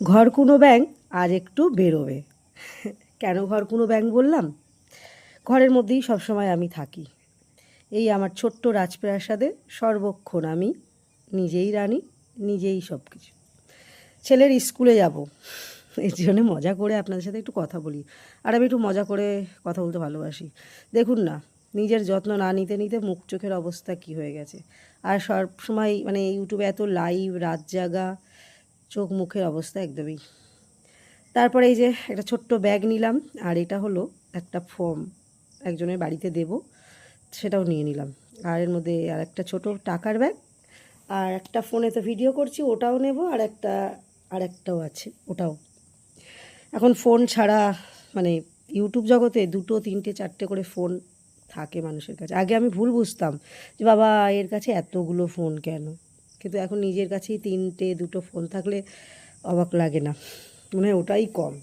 ঘরকুনো ব্যাঙ আজ একটু বেরোবে। কেন ঘরকুনো ব্যাঙ বললাম? ঘরের মধ্যেই সবসময় আমি থাকি। এই আমার ছোট্ট রাজপ্রাসাদে সর্বক্ষণ আমি নিজেই রানী, নিজেই সব কিছু। ছেলের স্কুলে যাব, এর জন্য মজা করে আপনাদের সাথে একটু কথা বলি। আর আমি একটু মজা করে কথা বলতে ভালোবাসি। দেখুন না, নিজের যত্ন না নিতে নিতে মুখ চোখের অবস্থা কী হয়ে গেছে। আর সব সময় মানে ইউটিউবে এত লাইভ, রাত জাগা, চোখ মুখের অবস্থা একদমই। তারপরে এই যে একটা ছোট্ট ব্যাগ নিলাম, আর এটা হলো একটা ফর্ম, একজনের বাড়িতে দেব, সেটাও নিয়ে নিলাম। আর এর মধ্যে আর একটা ছোটো টাকার ব্যাগ, আর একটা ফোনে তো ভিডিও করছি ওটাও নেব, আর একটাও আছে ওটাও। এখন ফোন ছাড়া মানে ইউটিউব জগতে 2, 3, 4টে করে ফোন থাকে মানুষের কাছে। আগে আমি ভুল বুঝতাম যে বাবা এর কাছে এতগুলো ফোন কেন, কিন্তু এখন নিজের কাছেই 3টে 2টো ফোন থাকলে অবাক লাগে না, মানে ওটাই কম।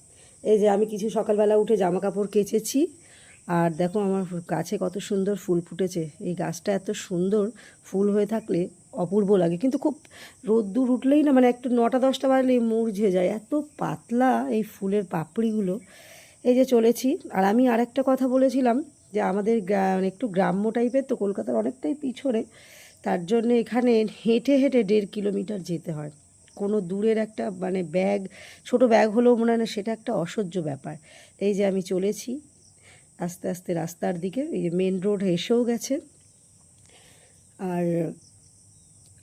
এই যে আমি কিছু সকালবেলা উঠে জামা কাপড় কেচেছি, আর দেখো আমার গাছে কত সুন্দর ফুল ফুটেছে। এই গাছটা এত সুন্দর ফুল হয়ে থাকলে অপূর্ব লাগে, কিন্তু খুব রোদ্দুর উঠলেই না, মানে একটু 9টা 10টা বাজলেই মুরঝে যায়, এত পাতলা এই ফুলের পাপড়িগুলো। এই যে চলেছি। আর আমি আরেকটা কথা বলেছিলাম যে আমাদের মানে একটু গ্রাম্য টাইপের তো, কলকাতার অনেকটাই পিছনে, তার জন্য এখানে হেঁটে হেঁটে 1.5 কিলোমিটার যেতে হয়। কোনো দূরের একটা মানে ব্যাগ, ছোট ব্যাগ হলেও মনে হয় না সেটা একটা অসহ্য ব্যাপার। এই যে আমি চলেছি আস্তে আস্তে রাস্তার দিকে, এই যে মেন রোড এসেও গেছে, আর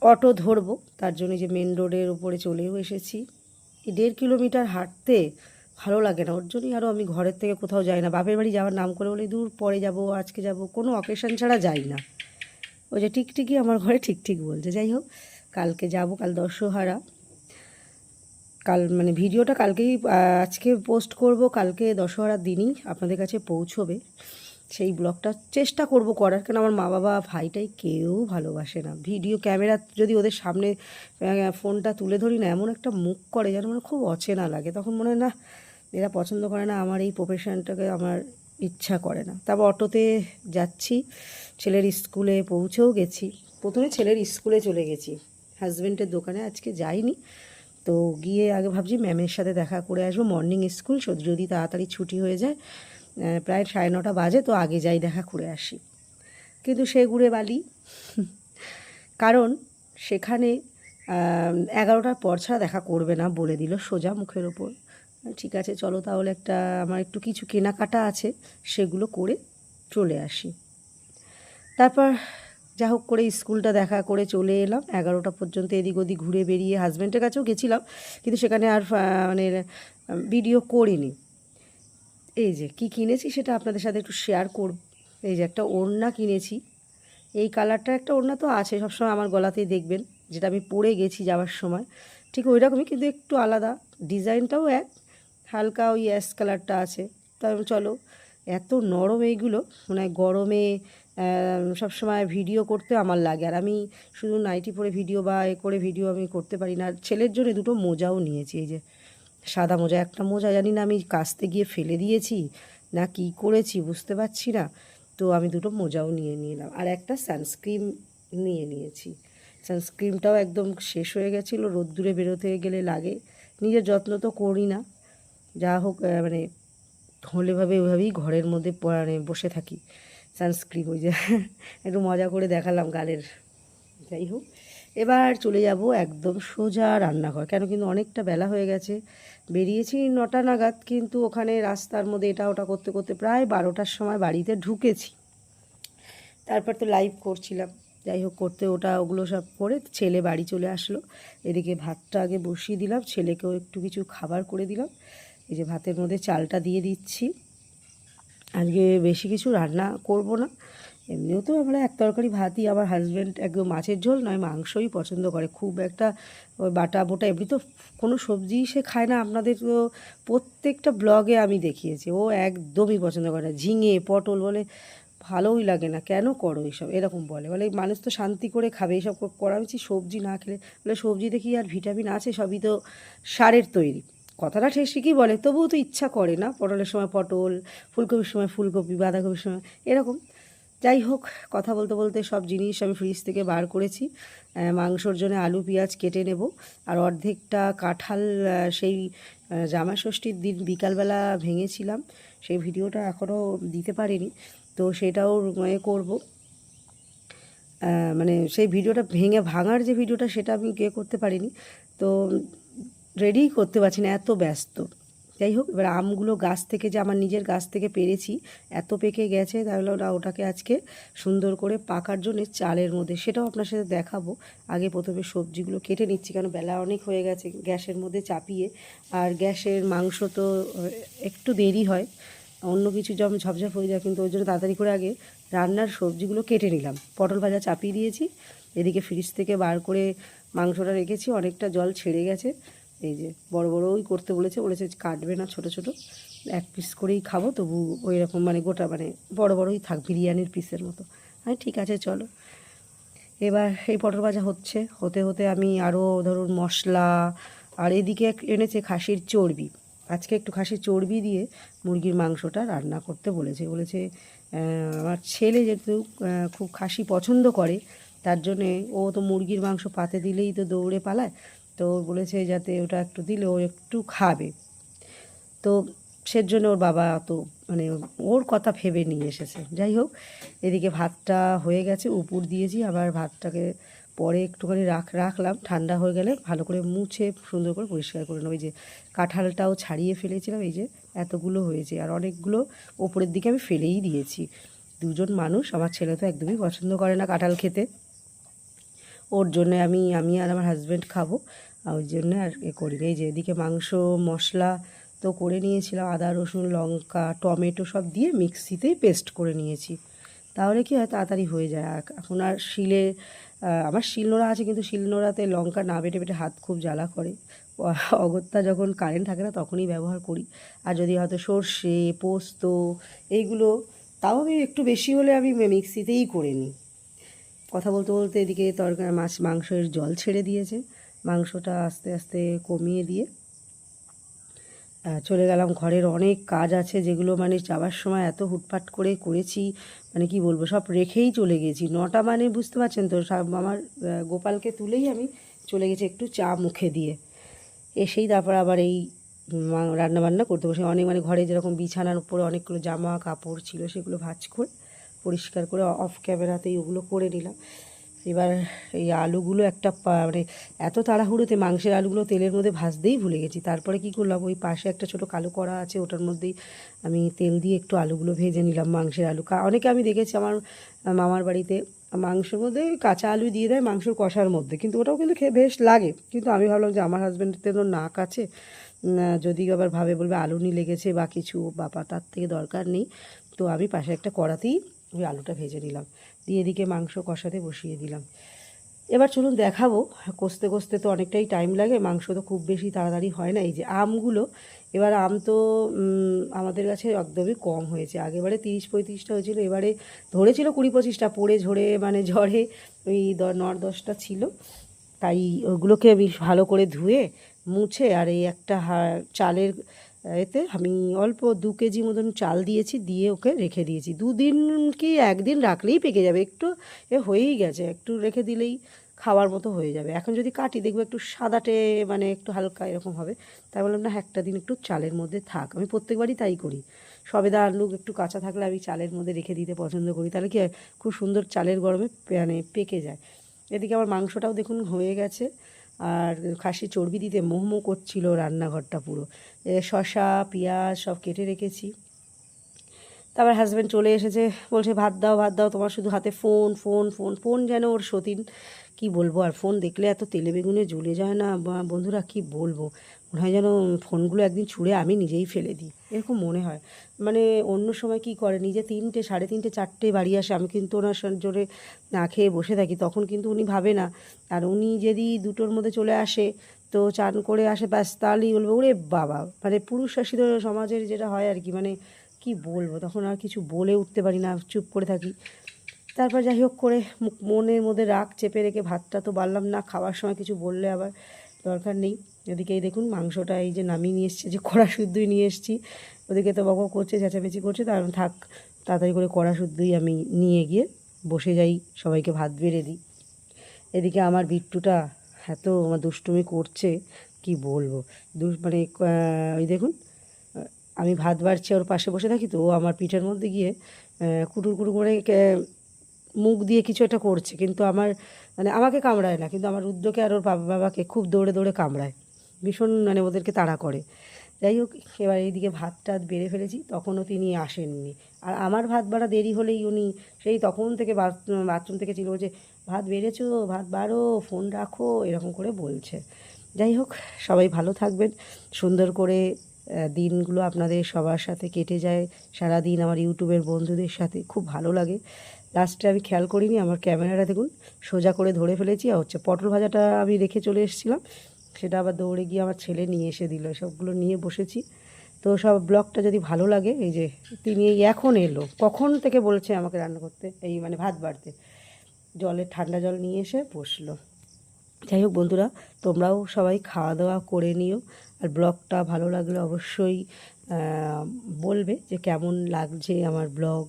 অটো ধরবো, তার জন্য যে মেন রোডের উপরে চলেও এসেছি। এই 1.5 কিলোমিটার হাঁটতে ভালো লাগে না, ওর জন্যই আরও আমি ঘরের থেকে কোথাও যাই না। বাপের বাড়ি যাওয়ার নাম করে বলে দূর পরে যাব, আজকে যাব, কোনো অকেশন ছাড়া যাই না। ওই যে টিকটিকি আমার ঘরে ঠিক ঠিক বলছে। যাই হোক, কালকে যাব, কাল দশহারা। কাল মানে ভিডিওটা কালকেই আজকে পোস্ট করব, কালকে দশহরার দিনই আপনাদের কাছে পৌঁছবে সেই ব্লগটা। চেষ্টা করব করার, কারণ আমার মা বাবা ভাইটাই কেউ ভালোবাসে না ভিডিও ক্যামেরা, যদি ওদের সামনে ফোনটা তুলে ধরি না, এমন একটা মুখ করে যেন মানে খুব অচেনা লাগে। তখন মনে হয় না, এরা পছন্দ করে না আমার এই প্রফেশনটাকে, আমার ইচ্ছা করে না। তারপর অটোতে যাচ্ছি, ছেলের স্কুলে পৌঁছেও গেছি। প্রথমে ছেলের স্কুলে চলে গেছি, হাজব্যান্ডের দোকানে আজকে যাইনি। তো গিয়ে আগে ভাবছি ম্যামের সাথে দেখা করে আসবো, মর্নিং স্কুল যদি তাড়াতাড়ি ছুটি হয়ে যায়, প্রায় 9:30 বাজে, তো আগে যাই দেখা করে আসি। কিন্তু সে ঘুরে বালি, কারণ সেখানে 11টার পর ছাড়া দেখা করবে না বলে দিল সোজা মুখের ওপর। ঠিক আছে চলো তাহলে, আমার একটু কিছু কেনাকাটা আছে, সেগুলো করে চলে আসি। তারপর যা হোক করে স্কুলটা দেখা করে চলে এলাম। 11টা পর্যন্ত এদিক ওদিক ঘুরে বেরিয়ে হাজব্যান্ডের কাছেও গেছিলাম, কিন্তু সেখানে আর মানে ভিডিও করিনি। এই যে কি কিনেছি সেটা আপনাদের সাথে একটু শেয়ার করব। এই যে একটা ওড়না কিনেছি, এই কালারটার একটা ওড়না তো আছে সবসময় আমার গলাতেই, দেখবেন যেটা আমি পরে গেছি যাওয়ার সময়, ঠিক ওই রকমই কিন্তু একটু আলাদা, ডিজাইনটাও এক, হালকা ওই অ্যাশ কালারটা আছে। তাই চলো, এত নরম এইগুলো, মানে গরমে সবসময় ভিডিও করতে আমার লাগে, আর আমি শুধু নাইটি পরে ভিডিও বা এ করে ভিডিও আমি করতে পারি না। আর ছেলের জন্য দুটো মোজাও নিয়েছি, এই যে সাদা মোজা, একটা মোজা জানি না আমি কাচতে গিয়ে ফেলে দিয়েছি না কি করেছি বুঝতে পারছি না, তো আমি দুটো মোজাও নিয়ে নিলাম। আর একটা সানস্ক্রিন নিয়ে নিয়েছি, সানস্ক্রিনটাও একদম শেষ হয়ে গেছিলো, রোদ্দুরে বেরোতে গেলে লাগে। নিজের যত্ন তো করি না, যা হোক মানে হলেভাবে ওইভাবেই ঘরের মধ্যে মানে বসে থাকি। সানস্ক্রিন ওই যে একটু মজা করে দেখালাম গালের। যাই হোক, এবার চলে যাব একদম সোজা রান্নাঘর, কেন কিন্তু অনেকটা বেলা হয়ে গেছে। বেরিয়েছি 9টা নাগাদ, কিন্তু ওখানে রাস্তার মধ্যে এটা ওটা করতে করতে প্রায় 12টার সময় বাড়িতে ঢুকেছি। তারপর তো লাইভ করছিলাম, যাই হোক করতে ওগুলো সব করে ছেলে বাড়ি চলে আসলো। এদিকে ভাতটা আগে বসিয়ে দিলাম, ছেলেকেও একটু কিছু খাবার করে দিলাম। এই যে ভাতের মধ্যে চালটা দিয়ে দিচ্ছি। আজকে বেশি কিছু রান্না করব না, এমনিও তো আমরা এক তরকারি ভাতই। আমার হাজব্যান্ড একদম মাছের ঝোল নয় মাংসই পছন্দ করে, খুব একটা ওই বাটা বোটা এমনি তো কোনো সবজিই সে খায় না। আপনাদের তো প্রত্যেকটা ব্লগে আমি দেখিয়েছি, ও একদমই পছন্দ করে না। ঝিঙে পটল বলে ভালোই লাগে না, কেন করো এইসব, এরকম বলে মানুষ তো শান্তি করে খাবে, এইসব করা উচিত। সবজি না খেলে বলে সবজিতে কি আর ভিটামিন আছে, সবই তো সারের তৈরি। কথাটা ঠিকই বলে, তবুও তো ইচ্ছা করে না, পটলের সময় পটল, ফুলকপির সময় ফুলকপি, বাঁধাকপির সময় এরকম। যাই হোক, কথা বলতে বলতে সব জিনিস আমি ফ্রিজ থেকে বার করেছি। মাংসর জন্য আলু পেঁয়াজ কেটে নেব। আর অর্ধেকটা কাঁঠাল সেই জামাই ষষ্ঠীর দিন বিকালবেলা ভেঙেছিলাম, সেই ভিডিওটা এখনও দিতে পারিনি, তো সেটাও করব। মানে সেই ভিডিওটা ভাঙার যে ভিডিওটা সেটা আমি করতে পারিনি, তো রেডি করতে পারছি না, এত ব্যস্ত। যাই হোক, এবার আমগুলো গাছ থেকে, যে আমার নিজের গাছ থেকে পেরেছি, এত পেকে গেছে, তাহলে ওটাকে আজকে সুন্দর করে পাকার জন্য চালের মধ্যে, সেটাও আপনার সাথে দেখাবো। আগে প্রথমে সবজিগুলো কেটে নিচ্ছি, কারণ বেলা অনেক হয়ে গেছে গ্যাসের মধ্যে চাপিয়ে। আর গ্যাসের মাংস তো একটু দেরি হয়, অন্য কিছু যেমন ঝপঝপ হয়ে যায়, কিন্তু ওই জন্য তাড়াতাড়ি করে আগে রান্নার সবজিগুলো কেটে নিলাম। পটল ভাজা চাপিয়ে দিয়েছি, এদিকে ফ্রিজ থেকে বার করে মাংসটা রেখেছি, অনেকটা জল ছেড়ে গেছে। এই যে বড় বড়ই করতে বলেছে কাটবে না, ছোট ছোট এক পিস করেই খাবো, তবু ওই রকম মানে গোটা, মানে বড় বড়ই থাক, বিরিয়ানির পিসের মতো। আমি ঠিক আছে চলো। এবার এই পটল ভাজা হতে হতে আমি আরও ধরুন মশলা, আর এদিকে এনেছে খাসির চর্বি। আজকে একটু খাসির চর্বি দিয়ে মুরগির মাংসটা রান্না করতে বলেছে। আমার ছেলে যেহেতু খুব খাসি পছন্দ করে, তার জন্যে ও তো মুরগির মাংস পাতে দিলেই তো দৌড়ে পালায়, তো বলেছে যাতে ওটা একটু দিলে ও একটু খাবে। তো সেজন্য ওর বাবা তো মানে ওর কথা ভেবে নিয়ে এসেছে। যাই হোক, এদিকে ভাতটা হয়ে গেছে, উপর দিয়েছি, আবার ভাতটাকে পরে একটুখানি রাখলাম, ঠান্ডা হয়ে গেলে ভালো করে মুছে সুন্দর করে পরিষ্কার করে নেবো। এই যে কাঁঠালটাও ছাড়িয়ে ফেলেছিলাম, এই যে এতগুলো হয়েছে, আর অনেকগুলো ওপরের দিকে আমি ফেলেই দিয়েছি। দুজন মানুষ, আমার ছেলে তো একদমই পছন্দ করে না কাঁঠাল খেতে, ওর জন্য আমি আর আমার হাজব্যান্ড খাবো, ওই জন্য আর করি। এই যে এদিকে মাংস মশলা তো করে নিয়েছিলাম, আদা রসুন লঙ্কা টমেটো সব দিয়ে মিক্সিতেই পেস্ট করে নিয়েছি, তাহলে কি হয় তাড়াতাড়ি হয়ে যায়। এখন আর আমার শিলনোড়া আছে, কিন্তু শিলনোড়াতে লঙ্কা না বেটে বেটে হাত খুব জ্বালা করে। অগত্যা যখন কারেন্ট থাকে না তখনই ব্যবহার করি। আর যদি হয়তো সর্ষে পোস্ত এইগুলো, তাও আমি একটু বেশি হলে আমি মিক্সিতেই করে নিই। কথা বলতে বলতে এদিকে তরকারি মাংসের জল ছেড়ে দিয়েছে, মাংসটা আস্তে আস্তে কমিয়ে দিয়ে চলে গেলাম। ঘরের অনেক কাজ আছে, যেগুলো মানে যাওয়ার সময় এত হুটপাট করে করেছি, মানে কি বলবো, সব রেখেই চলে গেছি। 9টা মানে বুঝতে পারছেন তো, আমার গোপালকে তুলেই আমি চলে গেছি একটু চা মুখে দিয়ে, এসেই তারপর আবার এই রান্নাবান্না করতে বসে। অনেক মানে ঘরে যেরকম বিছানার উপরে অনেকগুলো জামা কাপড় ছিল, সেগুলো ভাঁজ করে পরিষ্কার করে অফ ক্যামেরাতেই ওগুলো করে নিলাম। এবার এই আলুগুলো মানে এত তাড়াহুড়োতে মাংসের আলুগুলো তেলের মধ্যে ভাজতেই ভুলে গেছি। তারপরে কি করলাম, ওই পাশে একটা ছোটো কালো কড়া আছে, ওটার মধ্যেই আমি তেল দিয়ে একটু আলুগুলো ভেজে নিলাম, মাংসের আলু। অনেকে আমি দেখেছি আমার মামার বাড়িতে মাংসের মধ্যে কাঁচা আলু দিয়ে দেয় মাংসর কষার মধ্যে, কিন্তু ওটাও কিন্তু খেয়ে বেশ লাগে। কিন্তু আমি ভাবলাম যে আমার হাজব্যান্ডের তো নাক আছে, যদি আবার ভাবে বলবে আলুনি লেগেছে বা কিছু, বাবা তার থেকে দরকার নেই। তো আমি পাশে একটা কড়াতেই ওই আলুটা ভেজে নিলাম, দিয়ে এদিকে মাংস কষাতে বসিয়ে দিলাম। এবার চলুন দেখাবো। কষতে কষতে তো অনেকটাই টাইম লাগে, মাংস তো খুব বেশি তাড়াতাড়ি হয় না। এই যে আমগুলো, এবার আম তো আমাদের কাছে একদমই কম হয়েছে। আগেবারে 30-35টা হয়েছিল, এবারে ধরেছিল 20-25টা, পড়ে ঝরে মানে ঝড়ে ওই 9-10টা ছিল। তাই ওগুলোকে আমি ভালো করে ধুয়ে মুছে, আর এই একটা চালের এতে আমি অল্প 2 কেজি মতন চাল দিয়েছি, দিয়ে ওকে রেখে দিয়েছি 2 দিন কি 1 দিন রাখলেই পেকে যাবে। একটু হয়েই গেছে, একটু রেখে দিলেই খাওয়ার মতো হয়ে যাবে। এখন যদি কাটি দেখবো একটু সাদাটে, মানে একটু হালকা এরকম হবে। তাই বললাম না, একটা দিন একটু চালের মধ্যে থাক। আমি প্রত্যেকবারই তাই করি, সবেদা আলু একটু কাঁচা থাকলে আমি চালের মধ্যে রেখে দিতে পছন্দ করি, তাহলে কি হয় খুব সুন্দর চালের গরমে মানে পেকে যায়। এদিকে আমার মাংসটাও দেখুন হয়ে গেছে, আর খাসি চর্বি দিতে মোহমো করছিল রান্নাঘরটা পুরো। শসা পেঁয়াজ সব কেটে রেখেছি। তারপর হাজব্যান্ড চলে এসেছে, বলছে ভাত দাও ভাত দাও, তোমার শুধু হাতে ফোন ফোন ফোন ফোন, যেন ওর সতীন। কি বলবো, আর ফোন দেখলে এত তেলে বেগুনে জ্বলে যায় না বন্ধুরা, কি বলবো, মনে হয় যেন ফোনগুলো একদিন ছুঁড়ে আমি নিজেই ফেলে দিই, এরকম মনে হয়। মানে অন্য সময় কি করে, নিজে 3টে 3:30 4টে বাড়ি আসে, আমি কিন্তু ওনার জোরে না খেয়ে বসে থাকি, তখন কিন্তু উনি ভাবে না। আর উনি যদি 2টোর মধ্যে চলে আসে, তো চান করে আসে, ব্যাস তাহলেই বলবো ওরে বাবা, মানে পুরুষ শাসিত সমাজের যেটা হয় আর কি, মানে কি বলবো, তখন আর কিছু বলে উঠতে পারি না, চুপ করে থাকি। তারপর যাই হোক করে মনের মধ্যে রাগ চেপে রেখে ভাতটা তো বাড়লাম না, খাওয়ার সময় কিছু বললে আবার দরকার নেই। এদিকে এই দেখুন মাংসটা এই যে নামিয়ে নিয়ে এসছি, যে কড়া শুদ্ধই নিয়ে এসেছি, ওদিকে তো বকবক করছে চেঁচামেচি করছে, তার থাক তাড়াতাড়ি করে কড়া শুদ্ধই আমি নিয়ে গিয়ে বসে যাই, সবাইকে ভাত বেড়ে দিই। এদিকে আমার বিট্টুটা এত আমার দুষ্টুমি করছে কি বলবো, মানে ওই দেখুন, আমি ভাত বাড়ছি ওর পাশে বসে থাকি, তো ও আমার পিঠের মধ্যে গিয়ে কুটুর কুটুর করে মুখ দিয়ে কিছু একটা করছে, কিন্তু আমার মানে আমাকে কামড়ায় না, কিন্তু আমার রুদ্রকে আর ওর বাবাকে খুব দৌড়ে দৌড়ে কামড়ায়, ভীষণ মানে ওদেরকে তাড়া করে। যাই হোক, এবার এইদিকে ভাত টাত বেড়ে ফেলেছি, তখনও তিনি আসেননি। আর আমার ভাত বাড়া দেরি হলেই উনি সেই তখন থেকে বাথরুম থেকে ছিল যে ভাত বেড়েছো, ভাত বাড়ো, ফোন রাখো, এরকম করে বলছে। যাই হোক, সবাই ভালো থাকবেন, সুন্দর করে দিনগুলো আপনাদের সবার সাথে কেটে যায়। সারা দিন আমার ইউটিউবের বন্ধুদের সাথে খুব ভালো লাগে। লাস্টে আমি খেয়াল করিনি, আমার ক্যামেরাটা দেখুন সোজা করে ধরে ফেলেছি, আর হচ্ছে পটল ভাজাটা আমি রেখে চলে এসেছিলাম, সেটা আবার দৌড়ে গিয়ে আমার ছেলে নিয়ে এসে দিল, সবগুলো নিয়ে বসেছি। তো সব ব্লগটা যদি ভালো লাগে, এই যে তিনি এই এখন এলো, কখন থেকে বলছে আমাকে রান্না করতে, এই মানে ভাত বাড়তে, ঠান্ডা জল নিয়ে এসে বসলো। যাই হোক বন্ধুরা, তোমরাও সবাই খাওয়া দাওয়া করে নিও, আর ব্লগটা ভালো লাগলে অবশ্যই বলবে যে কেমন লাগছে আমার ব্লগ।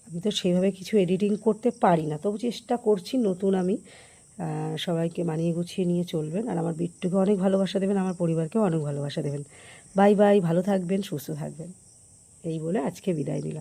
আমি তো সেইভাবে কিছু এডিটিং করতে পারি না, তবু চেষ্টা করছি, নতুন আমি। সবাইকে মানিয়ে গুছিয়ে নিয়ে চলবেন, আর আমার বিট্টুকে অনেক ভালোবাসা দেবেন, আমার পরিবারকেও অনেক ভালোবাসা দেবেন। বাই বাই, ভালো থাকবেন, সুস্থ থাকবেন, এই বলে আজকে বিদায় নিলাম।